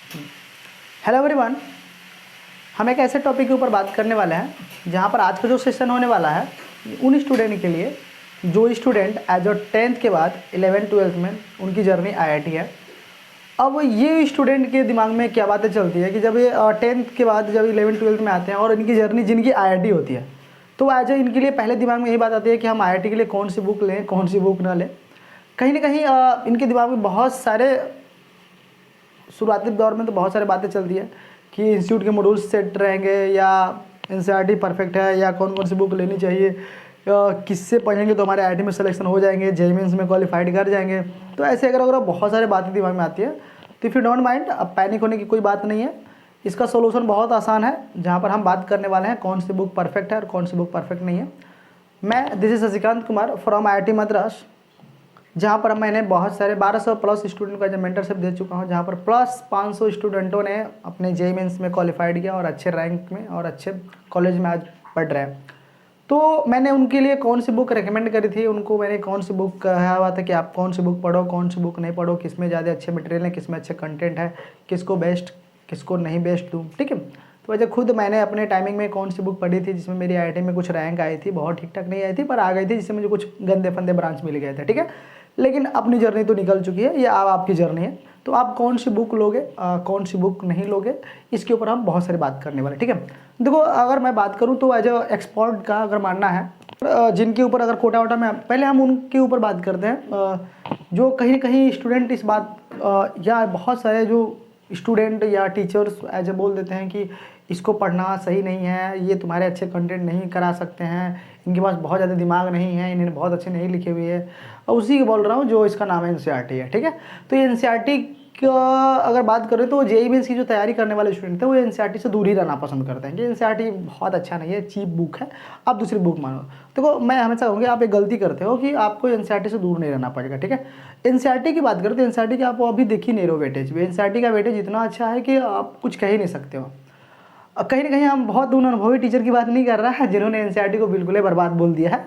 Hello everyone, हम एक ऐसे टॉपिक के ऊपर बात करने वाले हैं जहां पर आज का जो सेशन होने वाला है उन स्टूडेंट के लिए जो स्टूडेंट एज अ 10th के बाद 11th-12th में उनकी जर्नी आईआईटी है। अब ये स्टूडेंट के दिमाग में क्या बातें चलती है कि जब ये 10th के बाद जब 11th-12th में आते हैं और इनकी जर्नी जिनकी आईआईटी होती है तो एज इनके लिए पहले दिमाग में यही बात आती है कि हम आईआईटी के लिए कौन सी बुक लें, कौन सी बुक ना लें। कहीं ना कहीं इनके दिमाग में बहुत सारे शुरुआती दौर में तो बहुत सारी बातें चलती है कि इंस्टीट्यूट के मॉड्यूल्स सेट रहेंगे या एनसीईआरटी परफेक्ट है या कौन कौन सी बुक लेनी चाहिए, किससे पढ़ेंगे तो हमारे आईआईटी में सिलेक्शन हो जाएंगे, जेईई मेंस में क्वालिफाइड कर जाएंगे। तो ऐसे अगर बहुत सारी बातें दिमाग में आती है तो इफ़ यू डोंट माइंड, अब पैनिक होने की कोई बात नहीं है। इसका सोल्यूशन बहुत आसान है जहाँ पर हम बात करने वाले हैं कौन सी बुक परफेक्ट है और कौन सी बुक परफेक्ट नहीं है। मैं this is Shashikant Kumar from IIT Madras, जहाँ पर मैंने बहुत सारे 1200 प्लस स्टूडेंट का जो मेंटरशिप दे चुका हूँ, जहाँ पर प्लस 500 स्टूडेंटों ने अपने जेईई मेंस में क्वालिफाइड किया और अच्छे रैंक में और अच्छे कॉलेज में आज पढ़ रहे हैं। तो मैंने उनके लिए कौन सी बुक रेकमेंड करी थी, उनको मैंने कौन सी बुक कहा हुआ था कि आप कौन सी बुक पढ़ो, कौन सी बुक नहीं पढ़ो, किस में ज़्यादा अच्छे मटेरियल है, किस में अच्छे कंटेंट है, किसको बेस्ट किसको नहीं बेस्ट दूँ, ठीक है। तो वजह खुद मैंने अपने टाइमिंग में कौन सी बुक पढ़ी थी जिसमें मेरी आईआईटी में कुछ रैंक आई थी, बहुत ठीक ठाक नहीं आई थी पर आ गई थी, जिससे मुझे कुछ गंदे फंदे ब्रांच मिल गए थे, ठीक है। लेकिन अपनी जर्नी तो निकल चुकी है, ये अब आपकी जर्नी है। तो आप कौन सी बुक लोगे, कौन सी बुक नहीं लोगे, इसके ऊपर हम बहुत सारी बात करने वाले, ठीक है। देखो, अगर मैं बात करूँ तो एज अ एक्सपर्ट का अगर मानना है, जिनके ऊपर अगर कोटा वोटा में पहले हम उनके ऊपर बात करते हैं जो कहीं ना कहीं स्टूडेंट इस बात या बहुत सारे जो स्टूडेंट या टीचर्स एज ए बोल देते हैं कि इसको पढ़ना सही नहीं है, ये तुम्हारे अच्छे कंटेंट नहीं करा सकते हैं, इनके पास बहुत ज़्यादा दिमाग नहीं है, इन्हें बहुत अच्छे नहीं लिखे हुए है, और उसी को बोल रहा हूँ जो इसका नाम है एनसीईआरटी है, ठीक है। तो ये एनसीईआरटी का अगर बात करें तो जेईई मेंस की जो तैयारी करने वाले स्टूडेंट थे वो एनसीईआरटी से दूर ही रहना पसंद करते हैं कि एनसीईआरटी बहुत अच्छा नहीं है, चीप बुक है, आप दूसरी बुक मानो। देखो, मैं हमेशा कहूँगी आप एक गलती करते हो कि आपको एनसीईआरटी से दूर नहीं रहना पड़ेगा, ठीक है। एनसीईआरटी की बात करें तो एनसीईआरटी का आप अभी देख ही नहीं रहो वेटेज, एनसीईआरटी का वेटेज इतना अच्छा है कि आप कुछ कह ही नहीं सकते हो। कहीं ना कहीं हम बहुत उन अनुभवी टीचर की बात नहीं कर रहा है जिन्होंने एनसीईआरटी को बिल्कुल ही बर्बाद बोल दिया है,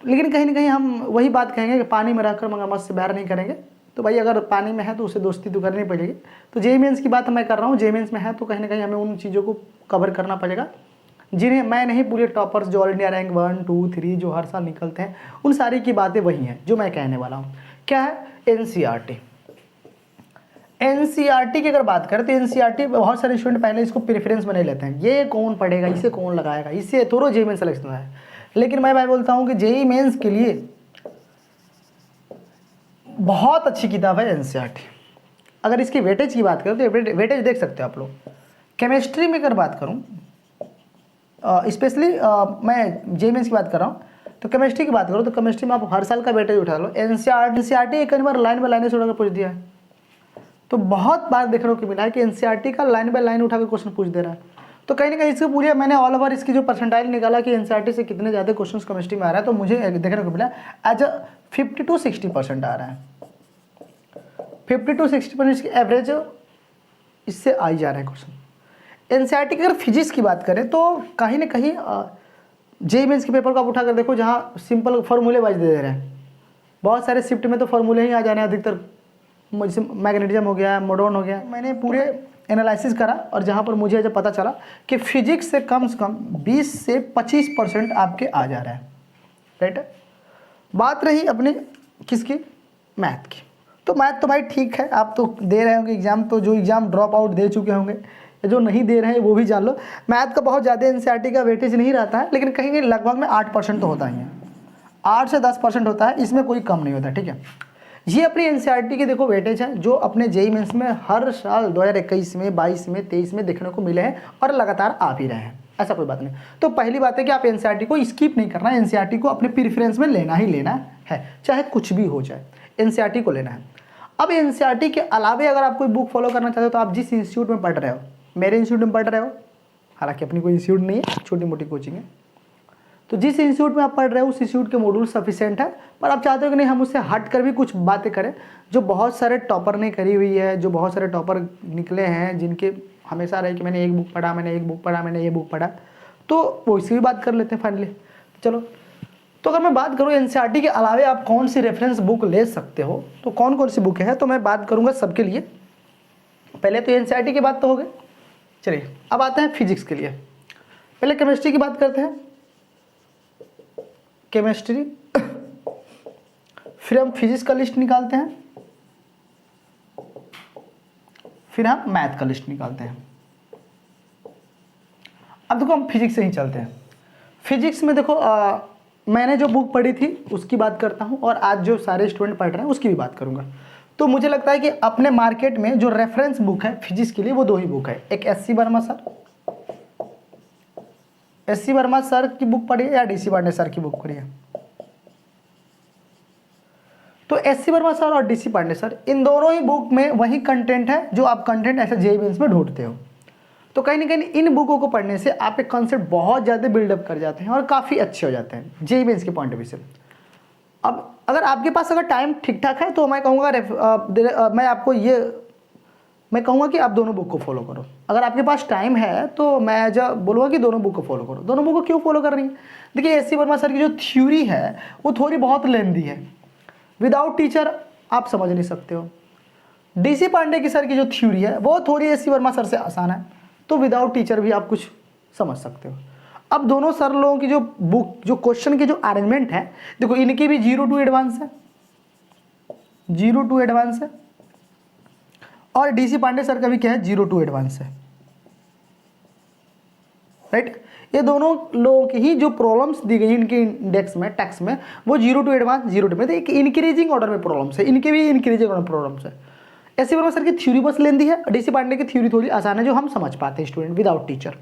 लेकिन कहीं ना कहीं हम वही बात कहेंगे कि पानी में रहकर मगरमच्छ से बैर नहीं करेंगे। तो भाई अगर पानी में है तो उसे दोस्ती तो करनी पड़ेगी। तो जेईई मेंस की बात मैं कर रहा हूँ, जेईई मेंस में है तो कहीं ना कहीं हमें उन चीज़ों को कवर करना पड़ेगा जिन्हें मैं नहीं, पूरे टॉपर्स जो ऑल इंडिया रैंक 1, 2, 3 जो हर साल निकलते हैं, उन सारी की बातें वही हैं जो मैं कहने वाला हूँ। क्या है एनसीईआरटी? एनसीईआरटी की अगर बात करें तो एनसीईआरटी बहुत सारे स्टूडेंट पहले इसको प्रेफरेंस बना लेते हैं, ये कौन पढ़ेगा, इसे कौन लगाएगा, इससे थोड़ा जेईई मेंस सिलेक्शन है। लेकिन मैं बोलता हूँ कि जेईई मेंस के लिए बहुत अच्छी किताब है एनसीईआरटी। अगर इसकी वेटेज की बात करें तो वेटेज देख सकते हो आप लोग। केमिस्ट्री में अगर बात करूँ, स्पेशली मैं जेईई मेंस की बात कर रहा हूँ, तो केमिस्ट्री की बात करो तो केमिस्ट्री में आप हर साल का वेटेज उठा लो। एनसीईआरटी एक बार लाइन बाय लाइन से उठाकर पूछ दिया है, तो बहुत बार देखने को मिला है कि एनसीईआरटी का लाइन बाय लाइन उठाकर क्वेश्चन पूछ दे रहा है। तो कहीं ना कहीं इसको पूरे मैंने ऑल ओवर इसकी जो परसेंटाइल निकाला कि एनसीईआरटी से कितने ज़्यादा क्वेश्चंस केमिस्ट्री में आ रहा है, तो मुझे देखने को मिला एज अ 50 to 60% आ रहा है। 50 to 60% इसकी एवरेज इससे आ ही जा रहा है क्वेश्चन। एनसीईआरटी की अगर फिजिक्स की बात करें तो कहीं ना कहीं जेईई मेंस के पेपर को आप उठाकर देखो, जहाँ सिंपल फार्मूले वाइज दे रहे हैं, बहुत सारे शिफ्ट में तो फार्मूले ही आ जाने अधिकतर, जैसे मैग्नेटिज्म हो गया, मोडॉन हो गया। मैंने पूरे एनालिसिस करा और जहाँ पर मुझे जब पता चला कि फिजिक्स से कम 20 से 25% आपके आ जा रहा है, राइट। बात रही अपने किसकी, मैथ की। तो मैथ तो भाई ठीक है, आप तो दे रहे होंगे एग्जाम, तो जो एग्जाम ड्रॉप आउट दे चुके होंगे या जो नहीं दे रहे हैं वो भी जान लो, मैथ का बहुत ज़्यादा एनसीईआरटी का वेटेज नहीं रहता है, लेकिन कहीं लगभग में 8% तो होता ही है, 8 से 10% होता है, इसमें कोई कम नहीं होता, ठीक है। ये अपनी एनसीईआरटी की देखो वेटेज है जो अपने जेईई मेंस में हर साल 2021 में, 22 में, 23 में देखने को मिले हैं और लगातार आ भी रहे हैं, ऐसा कोई बात नहीं। तो पहली बात है कि आप एनसीईआरटी को स्किप नहीं करना है, एनसीईआरटी को अपने प्रेफरेंस में लेना ही लेना है, चाहे कुछ भी हो जाए, एनसीईआरटी को लेना है। अब एनसीईआरटी के अलावे अगर आप कोई बुक फॉलो करना चाहते हो तो आप जिस इंस्टीट्यूट में पढ़ रहे हो, मेरे इंस्टीट्यूट में पढ़ रहे हो, हालांकि अपनी कोई इंस्टीट्यूट नहीं है, छोटी मोटी कोचिंग है, तो जिस इंस्टीट्यूट में आप पढ़ रहे हो उस इंस्टीट्यूट के मॉड्यूल सफिशिएंट है, पर आप चाहते हो कि नहीं हम उससे हट कर भी कुछ बातें करें जो बहुत सारे टॉपर ने करी हुई है, जो बहुत सारे टॉपर निकले हैं जिनके हमेशा रहे कि मैंने एक बुक पढ़ा, मैंने एक बुक पढ़ा, मैंने ये बुक पढ़ा, तो वो इसकी भी बात कर लेते हैं फाइनली। चलो, तो अगर मैं बात करूँ एनसीईआरटी के अलावे आप कौन सी रेफरेंस बुक ले सकते हो, तो कौन कौन सी बुक है, तो मैं बात करूँगा सबके लिए। पहले तो एनसीईआरटी की बात तो हो गई। चलिए अब आते हैं फिजिक्स के लिए। पहले केमिस्ट्री की बात करते हैं, केमिस्ट्री, फिर हम फिजिक्स का लिस्ट निकालते हैं, फिर हम मैथ का लिस्ट निकालते हैं। अब देखो हम फिजिक्स से ही चलते हैं। फिजिक्स में देखो मैंने जो बुक पढ़ी थी उसकी बात करता हूँ, और आज जो सारे स्टूडेंट पढ़ रहे हैं उसकी भी बात करूँगा। तो मुझे लगता है कि अपने मार्केट में जो रेफरेंस बुक है फिजिक्स के लिए वो दो ही बुक है, एक एस सी वर्मा सर की बुक पढ़ी है या डी सी पांडे सर की बुक पढ़ी है। तो एस सी वर्मा सर और डी सी पांडे सर, इन दोनों ही बुक में वही कंटेंट है जो आप कंटेंट ऐसे जेईई मेंस में ढूंढते हो। तो कहीं ना कहीं इन बुकों को पढ़ने से आप एक कॉन्सेप्ट बहुत ज़्यादा बिल्डअप कर जाते हैं और काफ़ी अच्छे हो जाते हैं जेईई मेंस के पॉइंट ऑफ व्यू से। अब अगर आपके पास अगर टाइम ठीक ठाक है तो मैं कहूँगा मैं कहूँगा कि आप दोनों बुक को फॉलो करो। अगर आपके पास टाइम है तो मैं जब बोलूँगा कि दोनों बुक को फॉलो करो। दोनों बुक को क्यों फॉलो कर रही है? देखिए एस सी वर्मा सर की जो थ्योरी है वो थोड़ी बहुत लेंदी है, विदाउट टीचर आप समझ नहीं सकते हो। डीसी पांडे की सर की जो थ्योरी है वो थोड़ी एस सी वर्मा सर से आसान है, तो विदाउट टीचर भी आप कुछ समझ सकते हो। अब दोनों सर लोगों की जो बुक, जो क्वेश्चन की जो अरेंजमेंट है, देखो इनकी भी 0 to एडवांस है, 0 to एडवांस है, और डीसी पांडे सर का भी क्या है 0 to एडवांस है, राइट। ये दोनों लोगों की ही जो प्रॉब्लम्स दी गई इनके इंडेक्स में, टैक्स में, वो 0 to एडवांस, 0 to, एक इंक्रीजिंग ऑर्डर में प्रॉब्लम्स है, इनके भी इंक्रीजिंग ऑर्डर में प्रॉब्लम्स है। एस सी वर्मा सर की थ्योरी बस लेंदी है, डीसी पांडे की थ्योरी थोड़ी आसान है जो हम समझ पाते हैं स्टूडेंट विदाउट टीचर।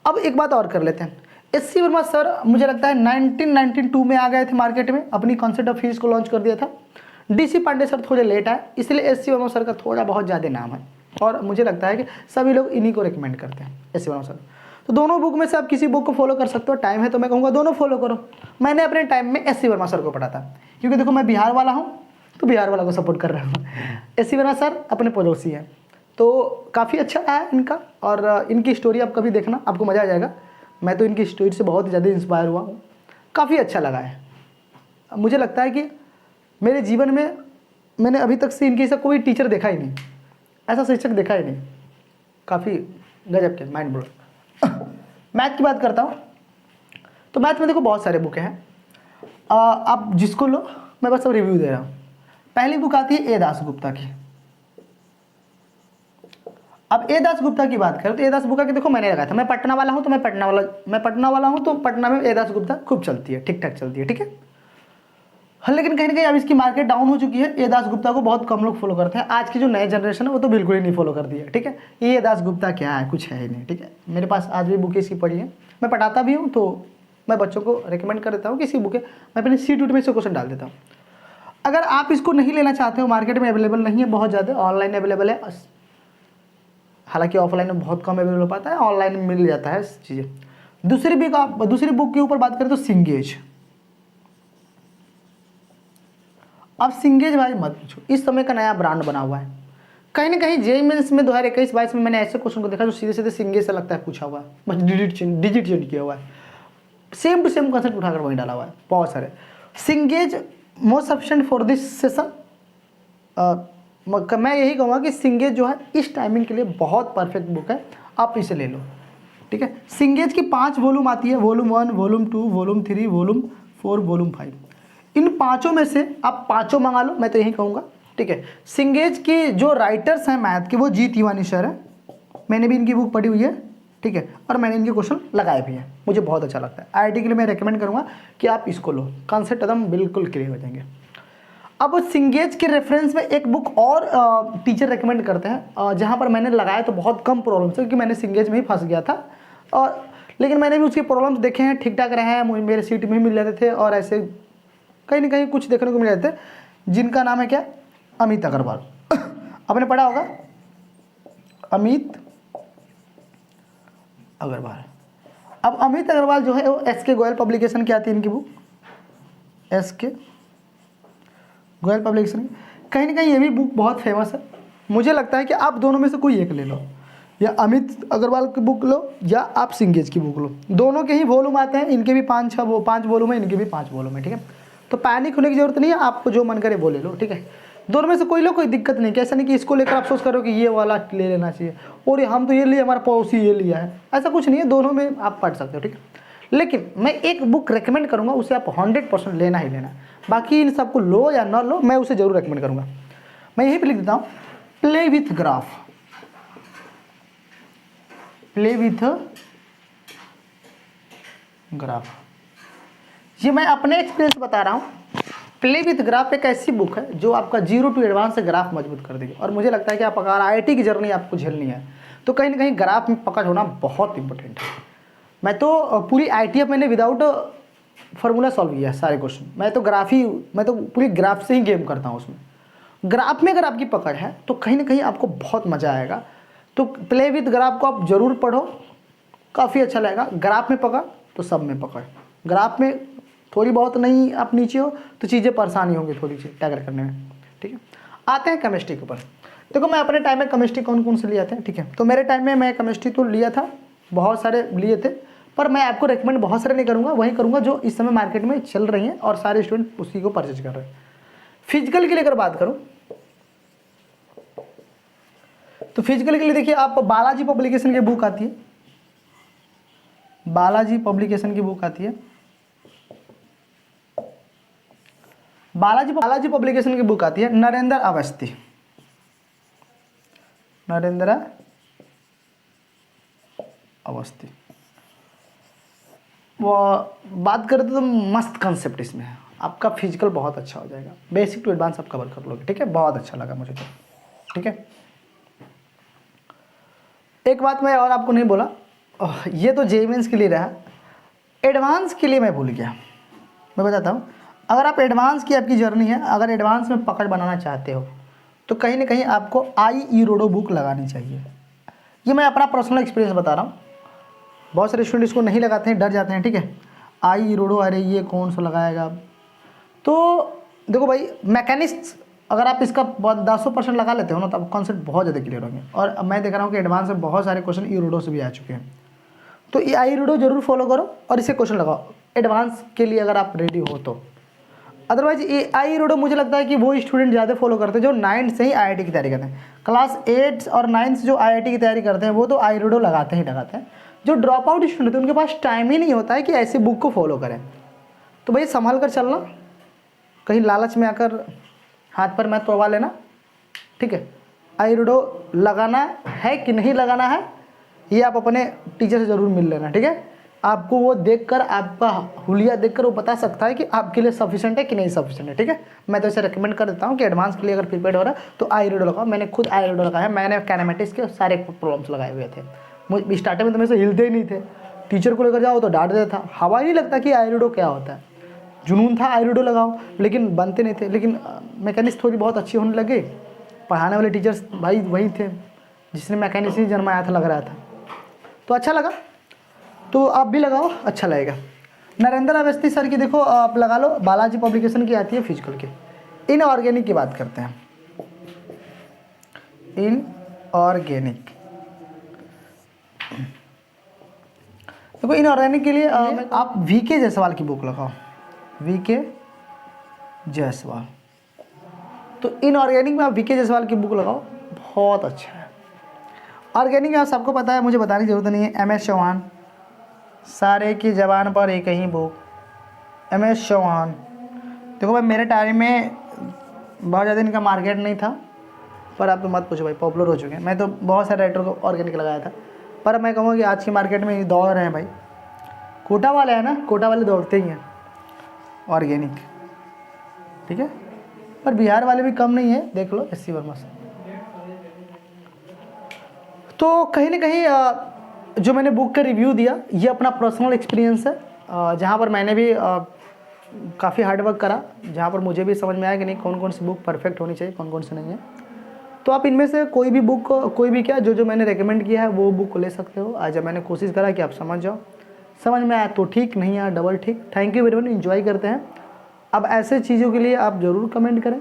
अब एक बात और कर लेते हैं, एस सी वर्मा सर मुझे लगता है 1992 में आ गए थे मार्केट में, अपनी कॉन्सेप्ट ऑफ फिजिक्स को लॉन्च कर दिया था। डीसी पांडे सर थोड़े लेट आए, इसलिए एस सी वर्मा सर का थोड़ा बहुत ज़्यादा नाम है, और मुझे लगता है कि सभी लोग इन्हीं को रिकमेंड करते हैं, एस सी वर्मा सर। तो दोनों बुक में से आप किसी बुक को फॉलो कर सकते हो, टाइम है तो मैं कहूँगा दोनों फॉलो करो। मैंने अपने टाइम में एस सी वर्मा सर को पढ़ा था, क्योंकि देखो मैं बिहार वाला हूँ तो बिहार वाला को सपोर्ट कर रहा हूँ। एस सी वर्मा सर अपने पड़ोसी हैं, तो काफ़ी अच्छा है इनका, और इनकी स्टोरी आप कभी देखना, आपको मज़ा आ जाएगा। मैं तो इनकी स्टोरी से बहुत ही ज़्यादा इंस्पायर हुआ हूँ, काफ़ी अच्छा लगा है। मुझे लगता है कि मेरे जीवन में मैंने अभी तक से इनके जैसा कोई टीचर देखा ही नहीं, ऐसा शिक्षक देखा ही नहीं, काफ़ी गजब के, माइंड ब्लोइंग। मैथ की बात करता हूँ, तो मैथ में देखो बहुत सारे बुक हैं, आप जिसको लो, मैं बस अब रिव्यू दे रहा हूँ। पहली बुक आती है ए दासगुप्ता की। अब ए दासगुप्ता की बात करें तो ए दासगुप्ता की देखो मैंने लगाया था, मैं पटना वाला हूँ तो मैं पटना वाला हूँ, तो पटना में ए दासगुप्ता खूब चलती है, ठीक ठाक चलती है, ठीक है। हाँ, लेकिन कहीं ना कहीं अब इसकी मार्केट डाउन हो चुकी है। ए दासगुप्ता को बहुत कम लोग फॉलो करते हैं, आज की जो नए जनरेशन है वो तो बिल्कुल ही नहीं फॉलो करती है, ठीक है। ये दासगुप्ता क्या है, कुछ है ही नहीं, ठीक है। मेरे पास आज भी बुक इसकी पढ़ी है, मैं पढ़ाता भी हूँ, तो मैं बच्चों को रिकमेंड कर देता हूँ कि इसी बुक है, मैं अपने C2 में से क्वेश्चन डाल देता हूँ। अगर आप इसको नहीं लेना चाहते हो, मार्केट में अवेलेबल नहीं है, बहुत ज़्यादा ऑनलाइन अवेलेबल है, हालांकि ऑफलाइन में बहुत कम अवेलेबल हो पाता है, ऑनलाइन में मिल जाता है चीज़ें। दूसरी बुक के ऊपर बात करें तो सिंगेज। अब सिंगेज भाई मत पूछो, इस समय का नया ब्रांड बना हुआ है। कहीं ना कहीं जेईई मेंस में 2021-22 में मैंने ऐसे क्वेश्चन को देखा जो सीधे सीधे सिंगेज से लगता है पूछा हुआ है, बस डिजिट चेंज किया हुआ है, सेम टू सेम कंसेप्ट उठाकर वहीं डाला हुआ है, बहुत सारे। सिंगेज most sufficient for this session. मैं यही कहूँगा कि सिंगेज जो है इस टाइमिंग के लिए बहुत परफेक्ट बुक है, आप इसे ले लो, ठीक है। सिंगेज की 5 वॉल्यूम आती है, volume 1, volume 2, volume 3, volume 4, volume 5। इन पाँचों में से आप पाँचों मंगा लो, मैं तो यही कहूँगा, ठीक है। सिंगेज की जो राइटर्स हैं मैथ के वो जी तिवारी सर है, मैंने भी इनकी बुक पढ़ी हुई है, ठीक है, और मैंने इनके क्वेश्चन लगाए भी हैं, मुझे बहुत अच्छा लगता है। आईआईटी के लिए मैं रेकमेंड करूँगा कि आप इसको लो, कॉन्सेप्ट एकदम बिल्कुल क्लियर हो जाएंगे। अब सिंगेज के रेफरेंस में एक बुक और टीचर रेकमेंड करते हैं, जहाँ पर मैंने लगाया तो बहुत कम प्रॉब्लम्स है, क्योंकि मैंने सिंगेज में ही फंस गया था, और लेकिन मैंने भी उसके प्रॉब्लम्स देखे हैं, ठीक ठाक रहे हैं, मुझे मेरे सीट में ही मिल जाते थे, और ऐसे कहीं ना कहीं कुछ देखने को मिल जाते हैं, जिनका नाम है क्या, अमित अग्रवाल। आपने पढ़ा होगा अमित अग्रवाल। अब अमित अग्रवाल जो है वो SK गोयल पब्लिकेशन की आती है इनकी बुक, SK गोयल पब्लिकेशन। कहीं ना कहीं ये भी बुक बहुत फेमस है। मुझे लगता है कि आप दोनों में से कोई एक ले लो, या अमित अग्रवाल की बुक लो या आप सिंगेज की बुक लो, दोनों के ही वॉल्यूम आते हैं, इनके भी 5 वॉल्यूम है, इनके भी 5 वॉल्यूम है, ठीक है। तो पैनिक होने की जरूरत नहीं है, आपको जो मन करे वो ले लो, ठीक है। दोनों में से कोई लो, कोई दिक्कत नहीं, कैसा नहीं कि इसको लेकर अफसोस करो कि ये वाला ले लेना चाहिए और हम तो ये लिए, हमारा पड़ोसी ये लिया है, ऐसा कुछ नहीं है, दोनों में आप पढ़ सकते हो, ठीक है। लेकिन मैं एक बुक रेकमेंड करूँगा, उसे आप 100% लेना ही लेना। बाकी इन सबको लो या ना लो, मैं उसे जरूर रेकमेंड करूँगा। मैं यहीं पे लिख देता हूँ, play with graph, play with graph. ये मैं अपने एक्सपीरियंस बता रहा हूँ। प्ले विथ ग्राफ एक ऐसी बुक है जो आपका 0 टू एडवांस से ग्राफ मजबूत कर देगी। और मुझे लगता है कि आप अगर IIT की जर्नी आपको झेलनी है तो कहीं ना कहीं ग्राफ में पकड़ होना बहुत इंपॉर्टेंट है। मैं तो पूरी ITF मैंने विदाउट फार्मूला सॉल्व किया है सारे क्वेश्चन। मैं तो पूरी ग्राफ से ही गेम करता हूँ। उसमें ग्राफ में अगर आपकी पकड़ है तो कहीं ना कहीं आपको बहुत मज़ा आएगा। तो प्ले विथ ग्राफ को आप जरूर पढ़ो, काफ़ी अच्छा लगेगा। ग्राफ में पकड़ तो सब में पकड़, ग्राफ में थोड़ी बहुत नहीं आप नीचे हो तो चीज़ें परेशानी होंगी थोड़ी सी टैकल करने में, ठीक है। आते हैं केमिस्ट्री के ऊपर। देखो मैं अपने टाइम में केमिस्ट्री कौन कौन से लिए थे, ठीक है। तो मेरे टाइम में मैं केमिस्ट्री तो लिया था, बहुत सारे लिए थे, पर मैं आपको रेकमेंड बहुत सारे नहीं करूँगा, वही करूँगा जो इस समय मार्केट में चल रही हैं और सारे स्टूडेंट उसी को परचेज कर रहे हैं। फिजिकल के लिए अगर बात करूँ तो फिजिकल के लिए देखिए, आप बालाजी पब्लिकेशन की बुक आती है, बालाजी पब्लिकेशन की बुक आती है, बालाजी पब्लिकेशन की बुक आती है, नरेंद्र अवस्थी, नरेंद्र अवस्थी। वो बात करें तो मस्त कंसेप्ट इसमें है, आपका फिजिकल बहुत अच्छा हो जाएगा, बेसिक टू एडवांस आप कवर कर लोगे, ठीक है। बहुत अच्छा लगा मुझे तो, ठीक है। एक बात मैं और आपको नहीं बोला, ये तो JEE मेंस के लिए रहा, एडवांस के लिए मैं भूल गया। मैं बताता हूँ, अगर आप एडवांस की आपकी जर्नी है, अगर एडवांस में पकड़ बनाना चाहते हो तो कहीं ना कहीं आपको IERODO बुक लगानी चाहिए। ये मैं अपना पर्सनल एक्सपीरियंस बता रहा हूँ। बहुत सारे स्टूडेंट इसको नहीं लगाते हैं, डर जाते हैं, ठीक है। IERODO, अरे ये कौन सा लगाएगा। तो देखो भाई, मैकेनिक्स अगर आप इसका 10% लगा लेते हो ना तो आप कॉन्सेप्ट बहुत ज़्यादा क्लियर होंगे। और अब मैं देख रहा हूँ कि एडवांस में बहुत सारे क्वेश्चन IERODO से भी आ चुके हैं। तो ये IERODO जरूर फॉलो करो और इसे क्वेश्चन लगाओ एडवांस के लिए अगर आप रेडी हो तो। अदरवाइज ये IERODO मुझे लगता है कि वो स्टूडेंट ज़्यादा फॉलो करते हैं जो 9th से ही IIT की तैयारी करते हैं। क्लास 8 और 9th जो IIT की तैयारी करते हैं वो तो IERODO लगाते हैं। जो ड्रॉप आउट स्टूडेंट है उनके पास टाइम ही नहीं होता है कि ऐसे बुक को फॉलो करें। तो भाई संभाल कर चलना, कहीं लालच में आकर हाथ पर मत तोड़वा लेना, ठीक है। IERODO लगाना है कि नहीं लगाना है ये आप अपने टीचर से ज़रूर मिल लेना, ठीक है। आपको वो देखकर, आपका हुलिया देखकर वो बता सकता है कि आपके लिए सफिशिएंट है कि नहीं सफिशिएंट है, ठीक है। मैं तो इसे रेकमेंड कर देता हूँ कि एडवांस के लिए अगर प्रिपेयर हो रहा है तो IERODO लगाओ। मैंने खुद IERODO लगाया, मैंने काइनेमेटिक्स के सारे प्रॉब्लम्स लगाए हुए थे। मुझे स्टार्टिंग में तो मेरे से हिलते ही नहीं थे, टीचर को लेकर जाओ तो डांट देता था, हवा ही नहीं लगता कि IERODO क्या होता है। जुनून था IERODO लगाओ, लेकिन बनते नहीं थे। लेकिन मैकेनिक्स थोड़ी बहुत अच्छी होने लगे, पढ़ाने वाले टीचर्स भाई वही थे जिसने मैकेनिक्स ही जन्माया था, लग रहा था, तो अच्छा लगा। तो आप भी लगाओ, अच्छा लगेगा। नरेंद्र अवस्थी सर की देखो आप लगा लो, बालाजी पब्लिकेशन की आती है फिजिकल की। इनऑर्गेनिक की बात करते हैं, इनऑर्गेनिक। देखो इनऑर्गेनिक के लिए आप VK जायसवाल की बुक लगाओ, VK जायसवाल। तो इनऑर्गेनिक में आप VK जायसवाल की बुक लगाओ, बहुत अच्छा है। ऑर्गेनिक में आप सबको पता है, मुझे बताने की जरूरत नहीं है, MS चौहान, सारे की जबान पर एक ही बुक, MS चौहान। देखो भाई मेरे टाइम में बहुत ज़्यादा इनका मार्केट नहीं था, पर आप तो मत पूछो भाई, पॉपुलर हो चुके हैं। मैं तो बहुत सारे राइटर को ऑर्गेनिक लगाया था, पर मैं कहूँगा कि आज की मार्केट में दौड़ रहे हैं भाई, कोटा वाले हैं ना, कोटा वाले दौड़ते ही हैं ऑर्गेनिक, ठीक है। पर बिहार वाले भी कम नहीं है, देख लो SC वर्मा से। तो कहीं ना कहीं जो मैंने बुक का रिव्यू दिया ये अपना पर्सनल एक्सपीरियंस है, जहाँ पर मैंने भी काफ़ी हार्ड वर्क करा, जहाँ पर मुझे भी समझ में आया कि नहीं कौन कौन सी बुक परफेक्ट होनी चाहिए, कौन कौन सी नहीं है। तो आप इनमें से कोई भी बुक, कोई भी क्या, जो मैंने रेकमेंड किया है वो बुक को ले सकते हो। आज मैंने कोशिश करा कि आप समझ जाओ, समझ में आया तो ठीक, नहीं आया डबल ठीक। Thank you very much, enjoy करते हैं। अब ऐसे चीज़ों के लिए आप ज़रूर कमेंट करें,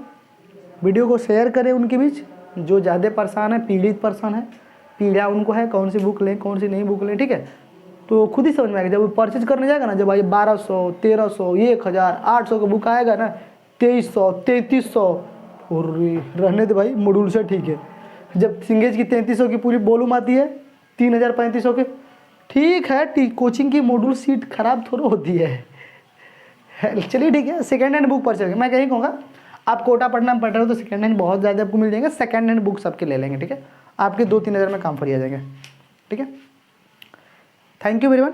वीडियो को शेयर करें उनके बीच जो ज़्यादा परेशान है, पीड़ित पर्सन है, पीड़ा उनको है, कौन सी बुक लें कौन सी नहीं बुक लें, ठीक है। तो खुद ही समझ में आएगा, जब वो परचेज करने जाएगा ना, जब भाई 1200, 1300, 1000, 800 का बुक आएगा ना, 2300, 3300, और रहने दे भाई, मॉड्यूल से ठीक है। जब सिंगेज की 3300 की पूरी वॉल्यूम आती है 3500 के, ठीक है, कोचिंग की मॉड्यूल सीट खराब थोड़ा होती है। चलिए ठीक है, सेकेंड हैंड बुक पर चलेंगे। मैं कहीं कहूँगा आप कोटा पढ़ना पढ़ रहे हो तो सेकेंड हैंड बहुत ज़्यादा आपको मिल जाएंगे, सेकेंड हैंड बुक्स आपके ले लेंगे, ठीक है। आपके 2-3 हज़ार में काम फ्री आ जाएंगे, ठीक है। Thank you very much.